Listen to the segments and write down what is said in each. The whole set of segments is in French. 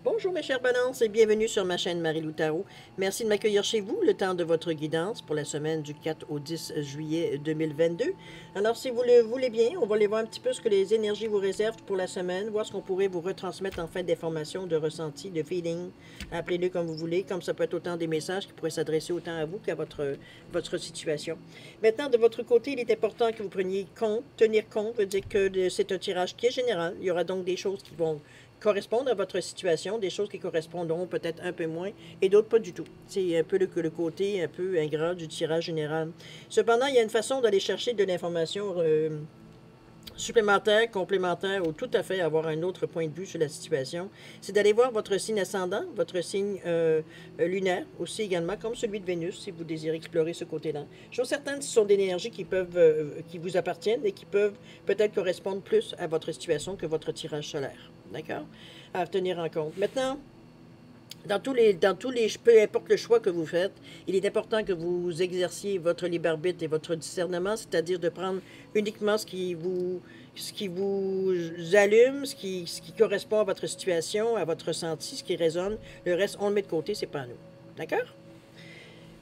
Bonjour mes chères balances et bienvenue sur ma chaîne Marie-Lou Tarot. Merci de m'accueillir chez vous le temps de votre guidance pour la semaine du 4 au 10 juillet 2022. Alors si vous le voulez bien, on va aller voir un petit peu ce que les énergies vous réservent pour la semaine, voir ce qu'on pourrait vous retransmettre en fait d'informations, de ressentis, de feeling. Appelez-le comme vous voulez, comme ça peut être autant des messages qui pourraient s'adresser autant à vous qu'à votre situation. Maintenant, de votre côté, il est important que vous preniez compte. Tenir compte veut dire que c'est un tirage qui est général. Il y aura donc des choses qui vont correspondent à votre situation, des choses qui correspondront peut-être un peu moins et d'autres pas du tout. C'est un peu le côté un peu ingrat du tirage général. Cependant, il y a une façon d'aller chercher de l'information supplémentaire, complémentaire ou tout à fait avoir un autre point de vue sur la situation. C'est d'aller voir votre signe ascendant, votre signe lunaire aussi également, comme celui de Vénus, si vous désirez explorer ce côté-là. Je suis certaine que ce sont des énergies qui vous appartiennent et qui peuvent peut-être correspondre plus à votre situation que votre tirage solaire. D'accord? À tenir en compte. Maintenant, dans tous les, peu importe le choix que vous faites, il est important que vous exerciez votre libre arbitre et votre discernement, c'est-à-dire de prendre uniquement ce qui vous allume, ce qui correspond à votre situation, à votre ressenti, ce qui résonne. Le reste, on le met de côté, c'est pas à nous. D'accord?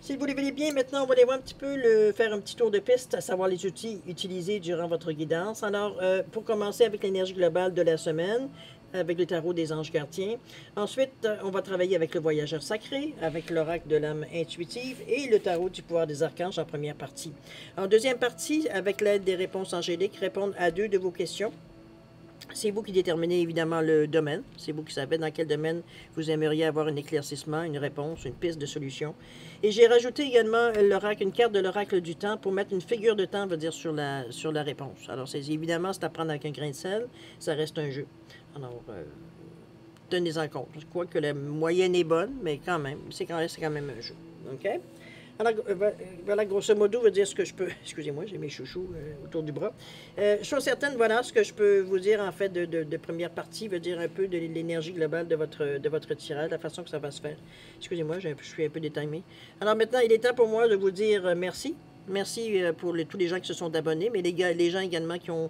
Si vous le voulez bien, maintenant, on va aller voir un petit peu, faire un petit tour de piste, à savoir les outils utilisés durant votre guidance. Alors, pour commencer avec l'énergie globale de la semaine, avec le tarot des anges gardiens. Ensuite, on va travailler avec le voyageur sacré, avec l'oracle de l'âme intuitive et le tarot du pouvoir des archanges en première partie. En deuxième partie, avec l'aide des réponses angéliques, répondre à 2 de vos questions. C'est vous qui déterminez évidemment le domaine. C'est vous qui savez dans quel domaine vous aimeriez avoir un éclaircissement, une réponse, une piste de solution. Et j'ai rajouté également l'oracle, une carte de l'oracle du temps pour mettre une figure de temps, veut dire, sur la réponse. Alors, évidemment, c'est à prendre avec un grain de sel. Ça reste un jeu. Alors, tenez-en compte. Je crois que la moyenne est bonne, mais quand même, c'est quand même un jeu. OK? Alors, voilà, grosso modo, veut dire ce que je peux... Excusez-moi, j'ai mes chouchous autour du bras. Je suis certaine, voilà, ce que je peux vous dire, en fait, de première partie, veut dire un peu de l'énergie globale de votre tirage, la façon que ça va se faire. Excusez-moi, je suis un peu détimé. Alors maintenant, il est temps pour moi de vous dire merci. Merci pour tous les gens qui se sont abonnés, mais les gens également qui ont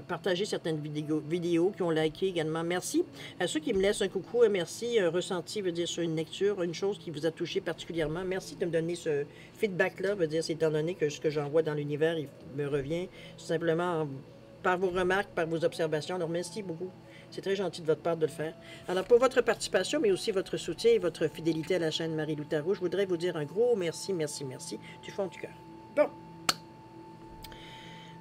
partagé certaines vidéos, qui ont liké également. Merci à ceux qui me laissent un coucou, un merci, un ressenti, veut dire sur une lecture, une chose qui vous a touché particulièrement. Merci de me donner ce feedback-là, veut dire c'est étant donné que ce que j'envoie dans l'univers, il me revient tout simplement par vos remarques, par vos observations. Alors merci beaucoup. C'est très gentil de votre part de le faire. Alors, pour votre participation, mais aussi votre soutien et votre fidélité à la chaîne Marie-Lou Tarot, je voudrais vous dire un gros merci, merci, merci du fond du cœur. Bon.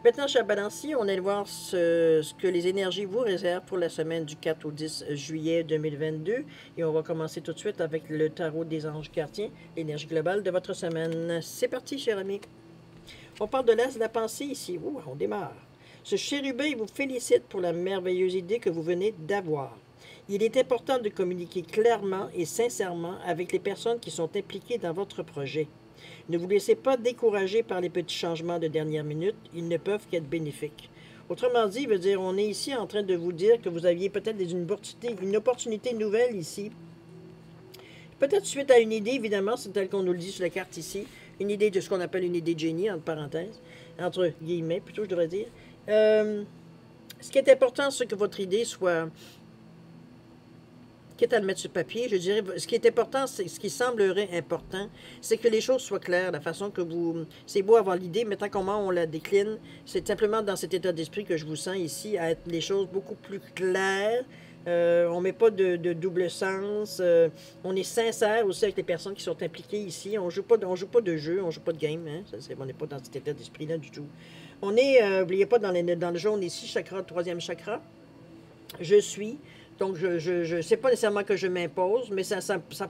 Maintenant, chers balanciers, on allait voir ce que les énergies vous réservent pour la semaine du 4 au 10 juillet 2022. Et on va commencer tout de suite avec le tarot des anges gardiens, l'énergie globale de votre semaine. C'est parti, chers amis. On parle de l'as de la pensée ici. Ouh, on démarre. Ce chérubin vous félicite pour la merveilleuse idée que vous venez d'avoir. Il est important de communiquer clairement et sincèrement avec les personnes qui sont impliquées dans votre projet. Ne vous laissez pas décourager par les petits changements de dernière minute, ils ne peuvent qu'être bénéfiques. Autrement dit, veut dire, on est ici en train de vous dire que vous aviez peut-être une opportunité nouvelle ici. Peut-être suite à une idée, évidemment, c'est tel qu'on nous le dit sur la carte ici, une idée de ce qu'on appelle une idée de génie, entre parenthèses, entre guillemets, plutôt je devrais dire. Ce qui est important, c'est que votre idée soit, quitte à le mettre sur papier, je dirais, ce qui est important, c'est ce qui semblerait important, c'est que les choses soient claires, la façon que vous... C'est beau avoir l'idée, mais tant comment on la décline, c'est simplement dans cet état d'esprit que je vous sens ici, à être les choses beaucoup plus claires. On ne met pas de double sens. On est sincère aussi avec les personnes qui sont impliquées ici. On ne joue pas de jeu, on ne joue pas de game. Hein? On n'est pas dans cet état d'esprit-là du tout. On est, n'oubliez pas, dans le jaune ici, chakra, 3e chakra. Je suis. Donc, je sais pas nécessairement que je m'impose, mais ça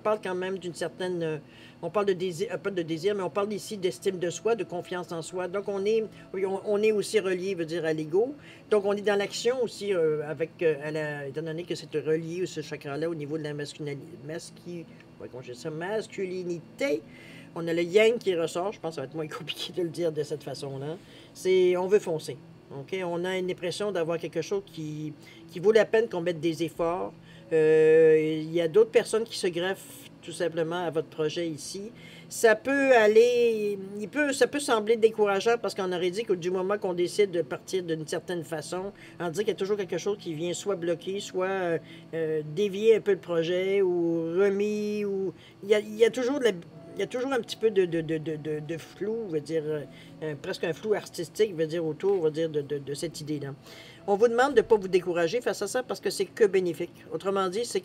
parle quand même d'une certaine... on parle de désir, pas de désir, mais on parle ici d'estime de soi, de confiance en soi. Donc, on est aussi relié, veut dire, à l'ego. Donc, on est dans l'action aussi, étant donné que c'est relié, ce chakra-là, au niveau de la masculinité. On a le yang qui ressort. Je pense que ça va être moins compliqué de le dire de cette façon-là. On veut foncer. Okay? On a une impression d'avoir quelque chose qui vaut la peine qu'on mette des efforts. Il y a d'autres personnes qui se greffent tout simplement, à votre projet ici. Ça peut aller, ça peut sembler décourageant parce qu'on aurait dit que du moment qu'on décide de partir d'une certaine façon, on dit qu'il y a toujours quelque chose qui vient soit bloquer, soit dévier un peu le projet ou remis, ou il y a toujours il y a toujours un petit peu de flou, veut dire, presque un flou artistique, veut dire, autour, veut dire, de cette idée-là. On vous demande de ne pas vous décourager face à ça parce que c'est que bénéfique. Autrement dit, c'est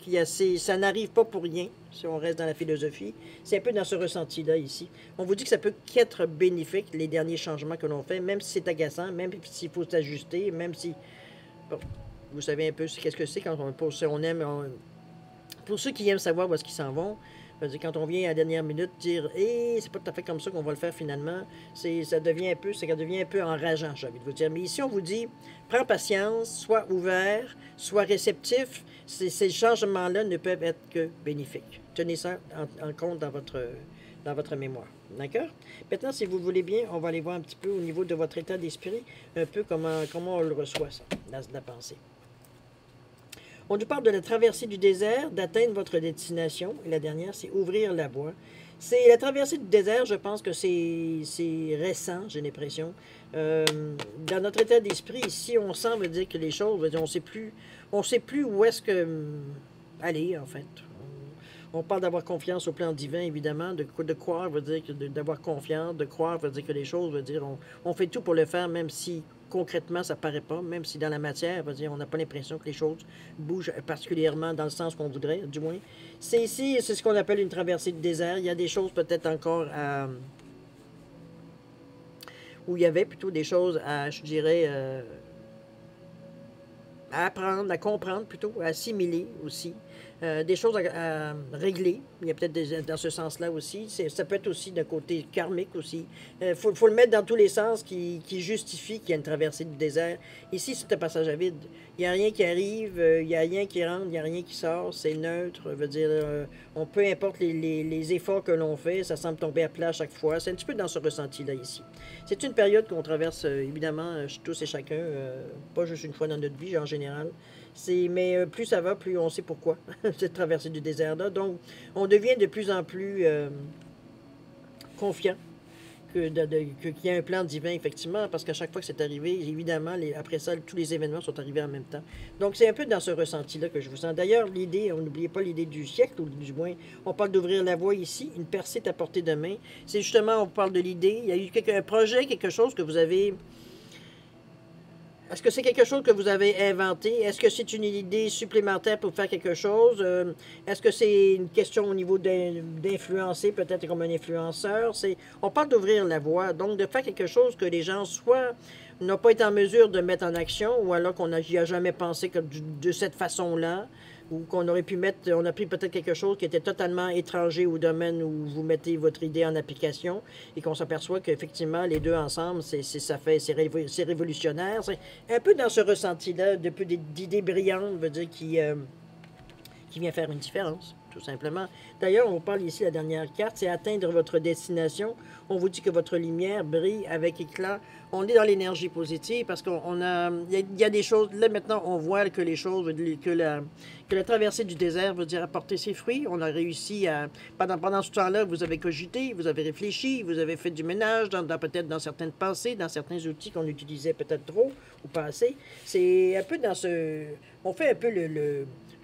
ça n'arrive pas pour rien, si on reste dans la philosophie. C'est un peu dans ce ressenti-là ici. On vous dit que ça peut qu'être bénéfique, les derniers changements que l'on fait, même si c'est agaçant, même s'il faut s'ajuster, même si... Bon, vous savez un peu qu'est-ce que c'est quand on aime... Pour ceux qui aiment savoir où est-ce qu'ils s'en vont, quand on vient à la dernière minute dire « Eh, c'est pas tout à fait comme ça qu'on va le faire finalement », ça devient un peu enrageant, j'ai envie de vous dire. Mais ici, on vous dit « Prends patience, sois ouvert, sois réceptif. » Ces changements-là ne peuvent être que bénéfiques. Tenez ça en compte dans votre mémoire. D'accord? Maintenant, si vous voulez bien, on va aller voir un petit peu au niveau de votre état d'esprit, un peu comment on le reçoit, ça, dans la pensée. On nous parle de la traversée du désert, d'atteindre votre destination. Et la dernière, c'est ouvrir la voie. C'est la traversée du désert, je pense que c'est récent, j'ai l'impression. Dans notre état d'esprit, ici, on sent, veut dire que les choses, veut dire, on sait plus où est-ce que aller, en fait. On parle d'avoir confiance au plan divin, évidemment, de croire, veut dire d'avoir confiance, de croire, veut dire que les choses, veut dire, on fait tout pour le faire, même si concrètement, ça ne paraît pas, même si dans la matière, veut dire, on n'a pas l'impression que les choses bougent particulièrement dans le sens qu'on voudrait, du moins. C'est ici, c'est ce qu'on appelle une traversée du désert. Il y a des choses peut-être encore à... où il y avait plutôt des choses à, je dirais, à apprendre, à comprendre plutôt, à assimiler aussi. Des choses à régler. Il y a peut-être dans ce sens-là aussi. Ça peut être aussi d'un côté karmique aussi. Faut le mettre dans tous les sens qui justifie qu'il y a une traversée du désert. Ici, c'est un passage à vide. Il n'y a rien qui arrive, il n'y a rien qui rentre, il n'y a rien qui sort. C'est neutre. Veut dire, peu importe les efforts que l'on fait, ça semble tomber à plat à chaque fois. C'est un petit peu dans ce ressenti-là ici. C'est une période qu'on traverse, évidemment, tous et chacun, pas juste une fois dans notre vie, en général. Mais plus ça va, plus on sait pourquoi, cette traversée du désert-là. Donc, on devient de plus en plus confiant qu'il y a un plan divin, effectivement, parce qu'à chaque fois que c'est arrivé, évidemment, après ça, tous les événements sont arrivés en même temps. Donc, c'est un peu dans ce ressenti-là que je vous sens. D'ailleurs, l'idée, on n'oubliez pas l'idée du siècle, ou du moins, on parle d'ouvrir la voie ici, une percée est à portée de main. C'est justement, on parle de l'idée, il y a eu un projet, quelque chose que vous avez... Est-ce que c'est quelque chose que vous avez inventé? Est-ce que c'est une idée supplémentaire pour faire quelque chose? Est-ce que c'est une question au niveau d'influencer, peut-être comme un influenceur? On parle d'ouvrir la voie, donc de faire quelque chose que les gens soit n'ont pas été en mesure de mettre en action, ou alors qu'on n'y a jamais pensé de cette façon-là, ou qu'on aurait pu mettre, on a pris peut-être quelque chose qui était totalement étranger au domaine où vous mettez votre idée en application, et qu'on s'aperçoit qu'effectivement, les deux ensemble, c'est révolutionnaire. C'est un peu dans ce ressenti-là, d'idées brillantes, veut dire, qui vient faire une différence, tout simplement. D'ailleurs, on parle ici, la dernière carte, c'est atteindre votre destination. On vous dit que votre lumière brille avec éclat. On est dans l'énergie positive parce il y a des choses, là maintenant, on voit que les choses, que la traversée du désert veut dire apporter ses fruits. On a réussi à, pendant ce temps-là, vous avez cogité, vous avez réfléchi, vous avez fait du ménage, peut-être dans certaines pensées, dans certains outils qu'on utilisait peut-être trop ou pas assez. C'est un peu dans on fait un peu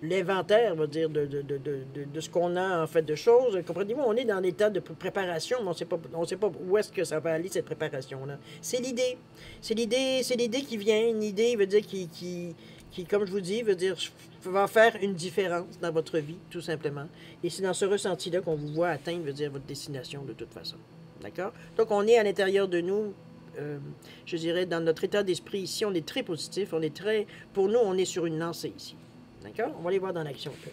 l'inventaire, on va dire, de ce qu'on a en fait de choses. Comprenez-vous, on est dans l'état de préparation, mais on sait pas où est-ce que ça va aller, cette préparation-là. C'est l'idée. C'est l'idée qui vient, une idée, veut dire, qui, comme je vous dis, veut dire, va faire une différence dans votre vie, tout simplement. Et c'est dans ce ressenti-là qu'on vous voit atteindre, veut dire, votre destination, de toute façon. D'accord? Donc, on est à l'intérieur de nous, je dirais, dans notre état d'esprit ici, on est très positif, pour nous, on est sur une lancée ici. D'accord? On va les voir dans l'action un peu.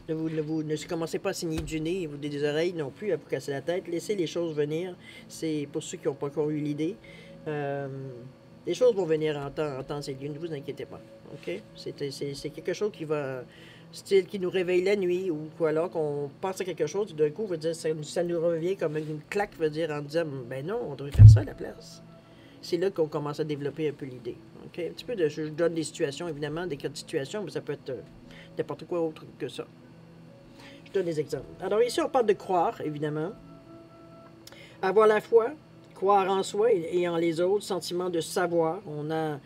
Ne commencez pas à saigner du nez ou des oreilles non plus, à vous casser la tête. Laissez les choses venir. C'est pour ceux qui n'ont pas encore eu l'idée. Les choses vont venir en temps et lieu. Ne vous inquiétez pas. OK? C'est quelque chose qui va... Style qui nous réveille la nuit ou alors qu'on pense à quelque chose, d'un coup, veut dire, ça nous revient comme une claque, veut dire, en disant, ben non, on devrait faire ça à la place. C'est là qu'on commence à développer un peu l'idée. OK? Un petit peu de... Je donne des situations, évidemment, des cas de situation, mais ça peut être n'importe quoi autre que ça. Je donne des exemples. Alors ici, on parle de croire, évidemment. Avoir la foi, croire en soi et en les autres, sentiment de savoir. On a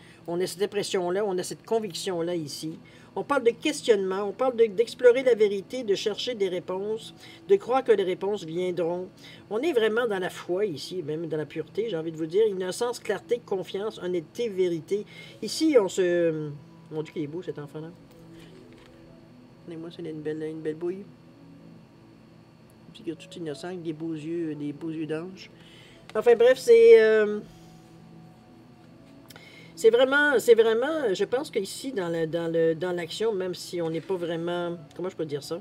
cette impression-là, on a cette conviction-là ici. On parle de questionnement, on parle d'explorer la vérité, de chercher des réponses, de croire que les réponses viendront. On est vraiment dans la foi ici, même dans la pureté, j'ai envie de vous dire. Innocence, clarté, confiance, honnêteté, vérité. Ici, on se... Mon Dieu, qu'il est beau cet enfant-là. Moi, c'est une belle bouille. Puis, tout innocent, avec des beaux yeux d'ange. Enfin bref, c'est vraiment, je pense qu'ici, dans l'action, même si on n'est pas vraiment, comment je peux dire ça?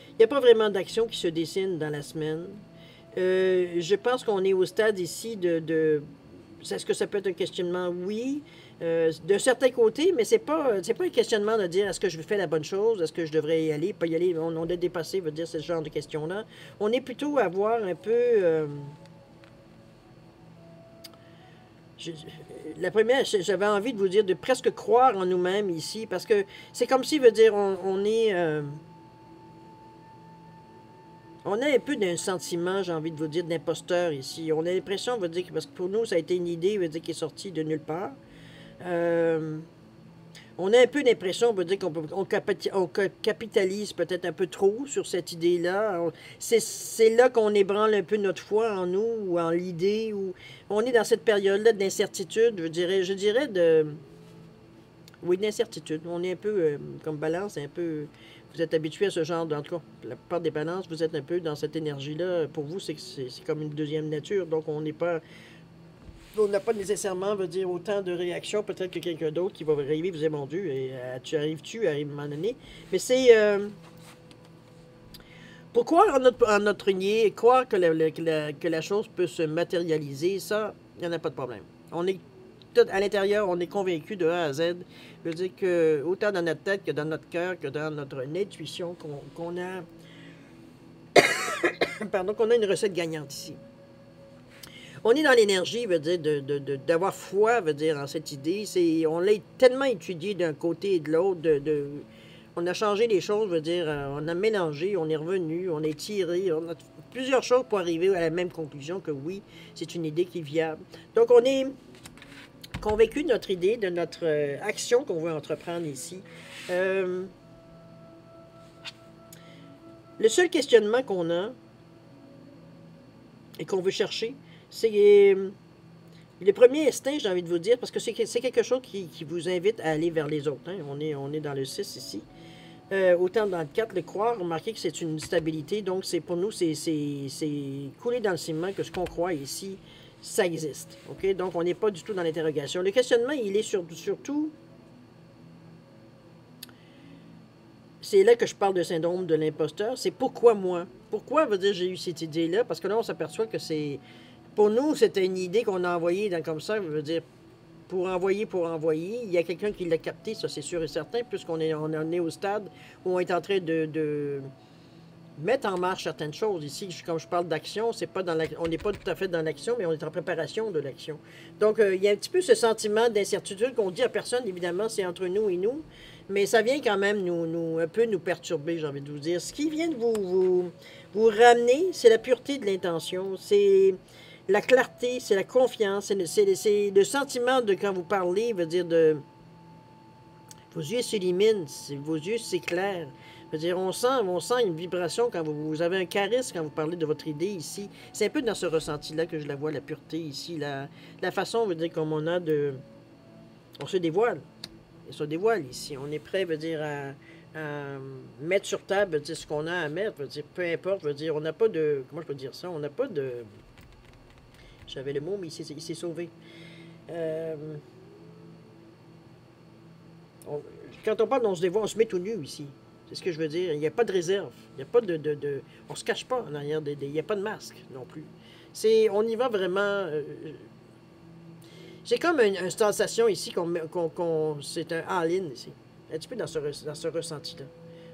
Il n'y a pas vraiment d'action qui se dessine dans la semaine. Je pense qu'on est au stade ici est-ce que ça peut être un questionnement? Oui. De certains côtés, mais c'est pas un questionnement de dire est-ce que je fais la bonne chose, est-ce que je devrais y aller, pas y aller, on a dépassé, veut dire ce genre de questions-là. On est plutôt à voir un peu... la première, j'avais envie de vous dire de presque croire en nous-mêmes ici, parce que c'est comme si, veut dire, on est... on a un peu d'un sentiment, j'ai envie de vous dire, d'imposteur ici. On a l'impression, veut dire, parce que pour nous, ça a été une idée, veut dire, qui est sortie de nulle part. On a un peu l'impression, on veut dire qu'on capitalise peut-être un peu trop sur cette idée-là. C'est là qu'on ébranle un peu notre foi en nous, ou en l'idée, ou on est dans cette période-là d'incertitude, je dirais oui, d'incertitude. On est un peu, comme balance, un peu... Vous êtes habitué à ce genre, en tout cas, la plupart des balances, vous êtes un peu dans cette énergie-là. Pour vous, c'est comme une deuxième nature, donc on n'a pas nécessairement, veut dire, autant de réactions peut-être que quelqu'un d'autre qui va arriver, vous dire, mon Dieu, et, tu arrives-tu à un moment donné? Mais c'est... pour croire en notre nier, croire que la chose peut se matérialiser, ça, il n'y en a pas de problème. On est tout à l'intérieur, on est convaincu de A à Z. Je veux dire que, autant dans notre tête que dans notre cœur, que dans notre intuition, qu'on a... Pardon, qu'on a une recette gagnante ici. On est dans l'énergie, veut dire, d'avoir foi, veut dire, en cette idée. On l'a tellement étudié d'un côté et de l'autre. On a changé les choses, veut dire, on a mélangé, on est revenu, on est tiré, on a plusieurs choses pour arriver à la même conclusion que oui, c'est une idée qui est viable. Donc, on est convaincu de notre idée, de notre action qu'on veut entreprendre ici. Le seul questionnement qu'on a et qu'on veut chercher, c'est le premier instinct, j'ai envie de vous dire, parce que c'est quelque chose qui vous invite à aller vers les autres. Hein. On est dans le 6 ici. Autant dans le 4, le croire, remarquez que c'est une stabilité. Donc, pour nous, c'est couler dans le ciment que ce qu'on croit ici, ça existe. OK? Donc, on n'est pas du tout dans l'interrogation. Le questionnement, il est surtout... C'est là que je parle de syndrome de l'imposteur. C'est pourquoi moi? Pourquoi, veut dire, j'ai eu cette idée-là? Parce que là, on s'aperçoit que c'est... Pour nous, c'était une idée qu'on a envoyée comme ça, veut dire, pour envoyer. Il y a quelqu'un qui l'a capté, ça c'est sûr et certain, puisqu'on est au stade où on est en train de mettre en marche certaines choses. Ici, comme je parle d'action, on n'est pas tout à fait dans l'action, mais on est en préparation de l'action. Donc, il y a un petit peu ce sentiment d'incertitude qu'on dit à personne, évidemment, c'est entre nous et nous, mais ça vient quand même un peu nous perturber, j'ai envie de vous dire. Ce qui vient de vous ramener, c'est la pureté de l'intention, c'est la clarté, c'est la confiance, c'est le sentiment de quand vous parlez, veut dire vos yeux s'illuminent, vos yeux s'éclairent. Je veux dire, on sent une vibration quand vous avez un charisme quand vous parlez de votre idée ici. C'est un peu dans ce ressenti-là que je la vois, la pureté ici, la façon, veut dire, comme on a de... On se dévoile. On se dévoile ici. On est prêt, veut dire, à mettre sur table, veut dire, ce qu'on a à mettre, veut dire, peu importe, veut dire, on n'a pas de... Comment je peux dire ça? On n'a pas de... J'avais le mot, mais il s'est sauvé. Quand on parle, on se dévoile, on se met tout nu ici. C'est ce que je veux dire. Il n'y a pas de réserve. Il n'y a pas on se cache pas en arrière il n'y a pas de masque non plus. On y va vraiment... J'ai comme une sensation ici c'est un all-in ici. Un petit peu dans ce ressenti-là.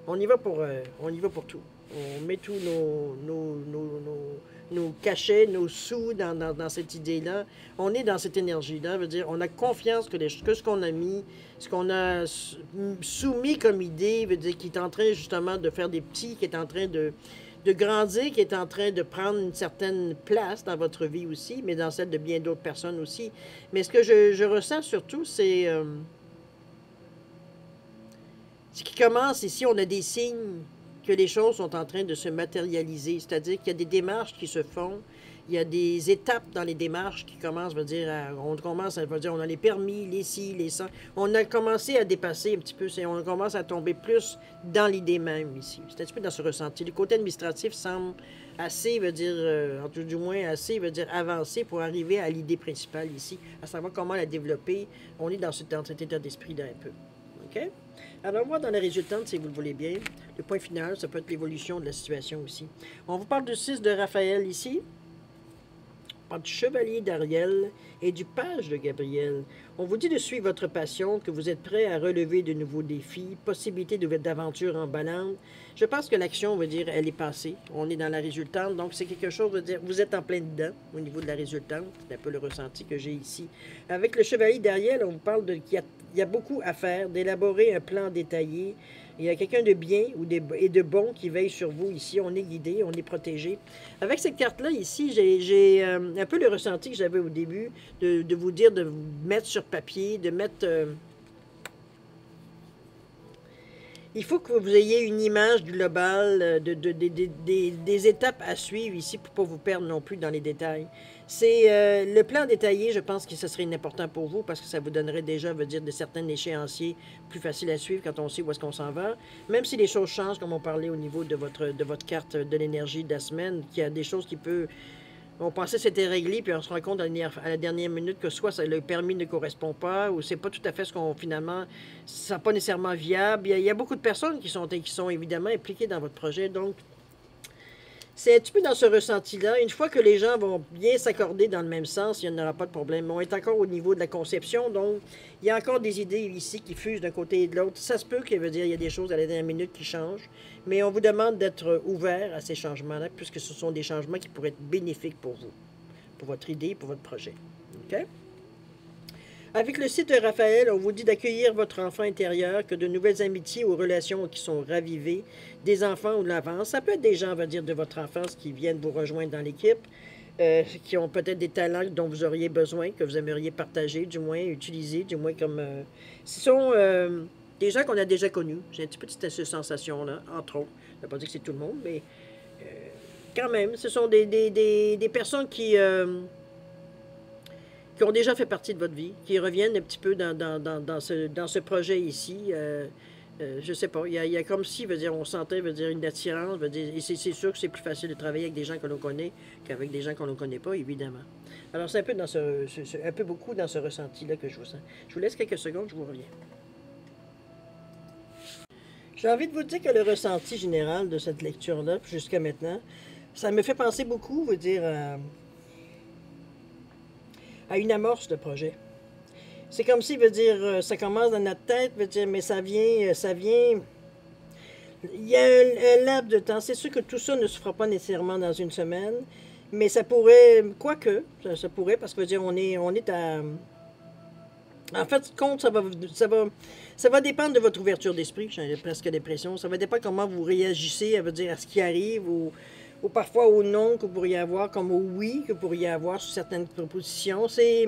On y va pour tout. On met tous nos cachets, nos sous dans cette idée-là. On est dans cette énergie-là. Veut dire, on a confiance que ce qu'on a mis, ce qu'on a soumis comme idée, veut dire, qui est en train justement de faire des petits, qui est en train de grandir, qui est en train de prendre une certaine place dans votre vie aussi, mais dans celle de bien d'autres personnes aussi. Mais ce que je ressens surtout, c'est ce qui commence ici, on a des signes que les choses sont en train de se matérialiser, c'est-à-dire qu'il y a des démarches qui se font, il y a des étapes dans les démarches qui commencent, on a les permis, les ci, les ça. On a commencé à dépasser un petit peu, on commence à tomber plus dans l'idée même ici. C'est un petit peu dans ce ressenti. Le côté administratif semble assez, du moins assez, avancé pour arriver à l'idée principale ici, à savoir comment la développer. On est dans cet état d'esprit-là un peu. OK? Alors, moi, dans la résultante, si vous le voulez bien, le point final, ça peut être l'évolution de la situation aussi. On vous parle du 6 de Raphaël ici. On parle du chevalier d'Ariel et du page de Gabriel. On vous dit de suivre votre passion, que vous êtes prêt à relever de nouveaux défis, possibilité d'aventure emballante. Je pense que l'action, veut dire, elle est passée. On est dans la résultante, donc c'est quelque chose, veut dire, vous êtes en plein dedans au niveau de la résultante. C'est un peu le ressenti que j'ai ici. Avec le chevalier d'Ariel, on vous parle qu'il y a beaucoup à faire, d'élaborer un plan détaillé. Il y a quelqu'un de bien et de bon qui veille sur vous ici. On est guidé, on est protégé. Avec cette carte-là ici, j'ai un peu le ressenti que j'avais au début de vous dire de vous mettre sur papier, de mettre... il faut que vous ayez une image globale des étapes à suivre ici pour ne pas vous perdre non plus dans les détails. C'est le plan détaillé, je pense que ce serait important pour vous parce que ça vous donnerait déjà, de certains échéanciers plus faciles à suivre quand on sait où est-ce qu'on s'en va. Même si les choses changent, comme on parlait au niveau de votre carte de l'énergie de la semaine, qu'il y a des choses qui peuvent... On pensait que c'était réglé, puis on se rend compte à la dernière minute que soit le permis ne correspond pas, ou c'est pas tout à fait ce qu'on finalement, ça n'est pas nécessairement viable. Il y a beaucoup de personnes qui sont évidemment impliquées dans votre projet, donc c'est un petit peu dans ce ressenti-là. Une fois que les gens vont bien s'accorder dans le même sens, il n'y en aura pas de problème. On est encore au niveau de la conception, donc il y a encore des idées ici qui fusent d'un côté et de l'autre. Ça se peut qu'il y a des choses à la dernière minute qui changent, mais on vous demande d'être ouvert à ces changements-là, puisque ce sont des changements qui pourraient être bénéfiques pour vous, pour votre idée, pour votre projet. OK? Avec le site de Raphaël, on vous dit d'accueillir votre enfant intérieur, que de nouvelles amitiés ou relations qui sont ravivées, des enfants ou de l'avance. Ça peut être des gens, on va dire, de votre enfance qui viennent vous rejoindre dans l'équipe, qui ont peut-être des talents dont vous auriez besoin, que vous aimeriez partager, du moins utiliser, du moins comme... ce sont des gens qu'on a déjà connus. J'ai un petit peu cette sensation-là, entre autres. Je ne veux pas dire que c'est tout le monde, mais quand même, ce sont des personnes qui ont déjà fait partie de votre vie, qui reviennent un petit peu dans ce projet ici. Je sais pas, il y a comme si, on sentait, une attirance, et c'est sûr que c'est plus facile de travailler avec des gens que l'on connaît qu'avec des gens qu'on ne connaît pas, évidemment. Alors, c'est un peu un peu beaucoup dans ce ressenti-là que je vous sens. Je vous laisse quelques secondes, je vous reviens. J'ai envie de vous dire que le ressenti général de cette lecture-là, jusqu'à maintenant, ça me fait penser beaucoup, à une amorce de projet. C'est comme si, ça commence dans notre tête, mais ça vient... Il y a un laps de temps. C'est sûr que tout ça ne se fera pas nécessairement dans une semaine, mais ça pourrait... Quoique, ça pourrait, parce que, on est à... En fait, compte, ça va dépendre de votre ouverture d'esprit, j'ai presque l'impression. Ça va dépendre comment vous réagissez à ce qui arrive, ou parfois au non que vous pourriez avoir, comme au oui que vous pourriez avoir sur certaines propositions. C'est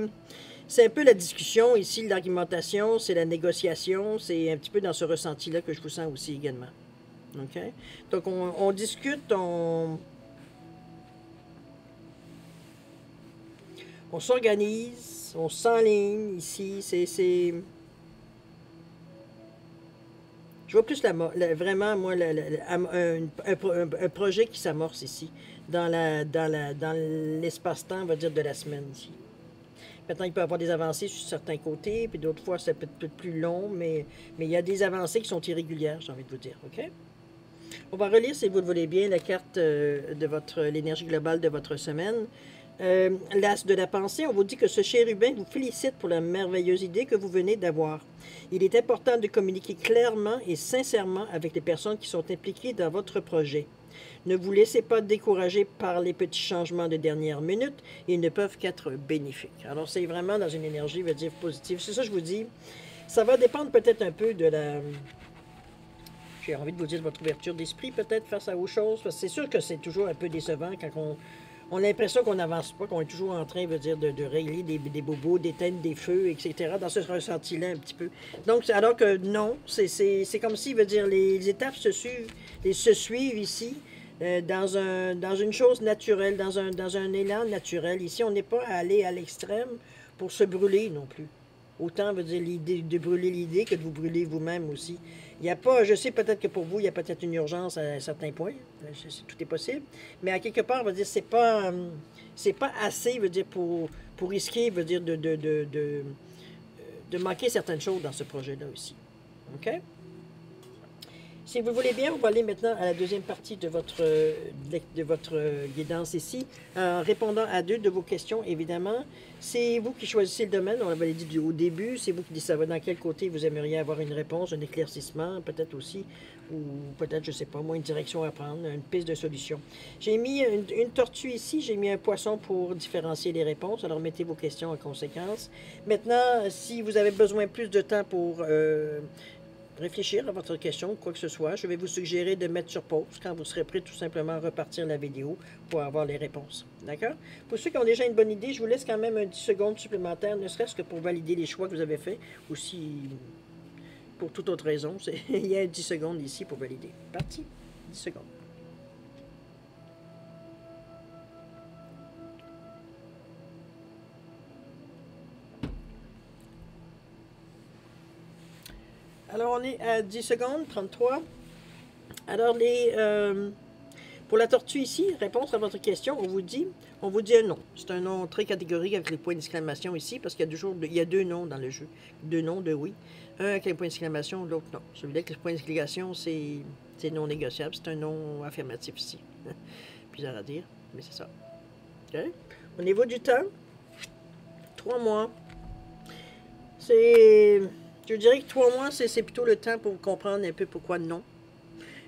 un peu la discussion ici, l'argumentation, c'est la négociation, c'est un petit peu dans ce ressenti-là que je vous sens aussi également. OK? Donc, on discute, on s'organise, on s'enligne ici, je vois plus vraiment, moi, un projet qui s'amorce ici, dans l'espace-temps, on va dire, de la semaine ici. Maintenant, il peut y avoir des avancées sur certains côtés, puis d'autres fois, ça peut être plus long, mais il y a des avancées qui sont irrégulières, j'ai envie de vous dire, OK? On va relire, si vous le voulez bien, la carte de l'énergie globale de votre semaine. L'as de la pensée, on vous dit que ce chérubin vous félicite pour la merveilleuse idée que vous venez d'avoir. Il est important de communiquer clairement et sincèrement avec les personnes qui sont impliquées dans votre projet. Ne vous laissez pas décourager par les petits changements de dernière minute. Ils ne peuvent qu'être bénéfiques. Alors, c'est vraiment dans une énergie, veut dire positive. C'est ça que je vous dis. Ça va dépendre peut-être un peu de la... J'ai envie de vous dire de votre ouverture d'esprit, peut-être, face à aux choses. Parce que c'est sûr que c'est toujours un peu décevant quand on a l'impression qu'on n'avance pas, qu'on est toujours en train, veut dire, de régler des bobos, d'éteindre des feux, etc. Dans ce ressenti-là, un petit peu. Donc, alors que non, c'est comme si, veut dire, les étapes se suivent ici. Dans une chose naturelle, dans un élan naturel. Ici, on n'est pas allé à l'extrême pour se brûler non plus. Autant veut dire l'idée de brûler l'idée que de vous brûler vous-même aussi. Il n'y a pas, je sais peut-être que pour vous, il y a peut-être une urgence à certains points. Tout est possible. Mais à quelque part, veut dire, c'est pas assez, veut dire, pour risquer, veut dire, de manquer certaines choses dans ce projet-là aussi. OK? Si vous voulez bien, on va aller maintenant à la deuxième partie de votre guidance ici, en répondant à 2 de vos questions, évidemment. C'est vous qui choisissez le domaine, on l'avait dit au début, c'est vous qui décidez dans quel côté vous aimeriez avoir une réponse, un éclaircissement, peut-être aussi, ou peut-être, je ne sais pas, moi, une direction à prendre, une piste de solution. J'ai mis une tortue ici, j'ai mis un poisson pour différencier les réponses, alors mettez vos questions en conséquence. Maintenant, si vous avez besoin plus de temps pour... réfléchir à votre question, quoi que ce soit, je vais vous suggérer de mettre sur pause quand vous serez prêt tout simplement à repartir la vidéo pour avoir les réponses. D'accord? Pour ceux qui ont déjà une bonne idée, je vous laisse quand même un 10 secondes supplémentaires, ne serait-ce que pour valider les choix que vous avez faits, ou si, pour toute autre raison, il y a 10 secondes ici pour valider. Parti? 10 secondes. Alors, on est à 10 secondes, 33. Alors, pour la tortue ici, réponse à votre question, on vous dit un non. C'est un non très catégorique avec les points d'exclamation ici, parce qu'il y a 2 noms dans le jeu. 2 noms, 2 oui. Un avec les points d'exclamation, l'autre non. Celui-là avec les points d'exclamation, c'est non négociable. C'est un non affirmatif ici. Bizarre à dire, mais c'est ça. Okay. Au niveau du temps, 3 mois. Je dirais que 3 mois, c'est plutôt le temps pour comprendre un peu pourquoi non.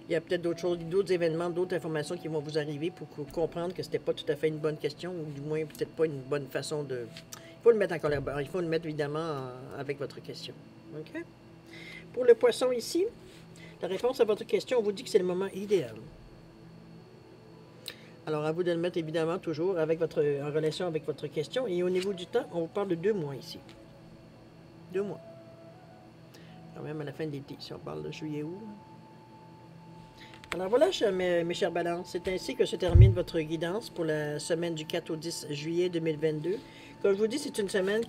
Il y a peut-être d'autres choses, d'autres événements, d'autres informations qui vont vous arriver pour comprendre que ce n'était pas tout à fait une bonne question, ou du moins peut-être pas une bonne façon de... Il faut le mettre en collaboration, il faut le mettre évidemment avec votre question. OK? Pour le poisson ici, la réponse à votre question, on vous dit que c'est le moment idéal. Alors, à vous de le mettre évidemment toujours en relation avec votre question. Et au niveau du temps, on vous parle de 2 mois ici. 2 mois. Quand même à la fin de l'été, si on parle de juillet-août. Alors voilà, mes chers balances, c'est ainsi que se termine votre guidance pour la semaine du 4 au 10 juillet 2022. Comme je vous dis, c'est une semaine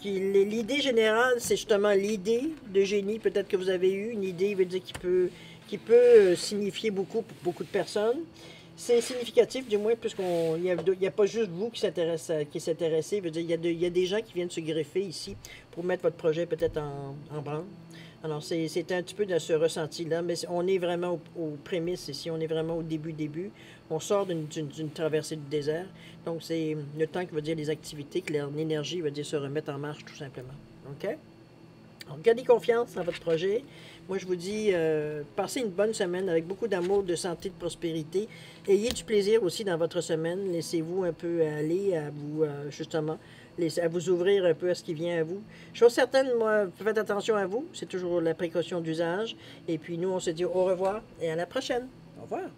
l'idée générale, c'est justement l'idée de génie peut-être que vous avez eue, une idée veut dire qui peut signifier beaucoup pour beaucoup de personnes. C'est significatif, du moins, puisqu'il n'y a pas juste vous qui s'intéressez. Il y a des gens qui viennent se greffer ici pour mettre votre projet peut-être en branle. Alors, c'est un petit peu de ce ressenti-là, mais on est vraiment aux prémices ici, on est vraiment au début. On sort d'une traversée du désert, donc c'est le temps que veut dire les activités, que l'énergie veut dire se remettre en marche, tout simplement. OK? Alors, gardez confiance dans votre projet. Moi, je vous dis, passez une bonne semaine avec beaucoup d'amour, de santé, de prospérité. Ayez du plaisir aussi dans votre semaine. Laissez-vous un peu aller à vous, justement, à vous ouvrir un peu à ce qui vient à vous. Chose certaine, moi, faites attention à vous. C'est toujours la précaution d'usage. Et puis, nous, on se dit au revoir et à la prochaine. Au revoir.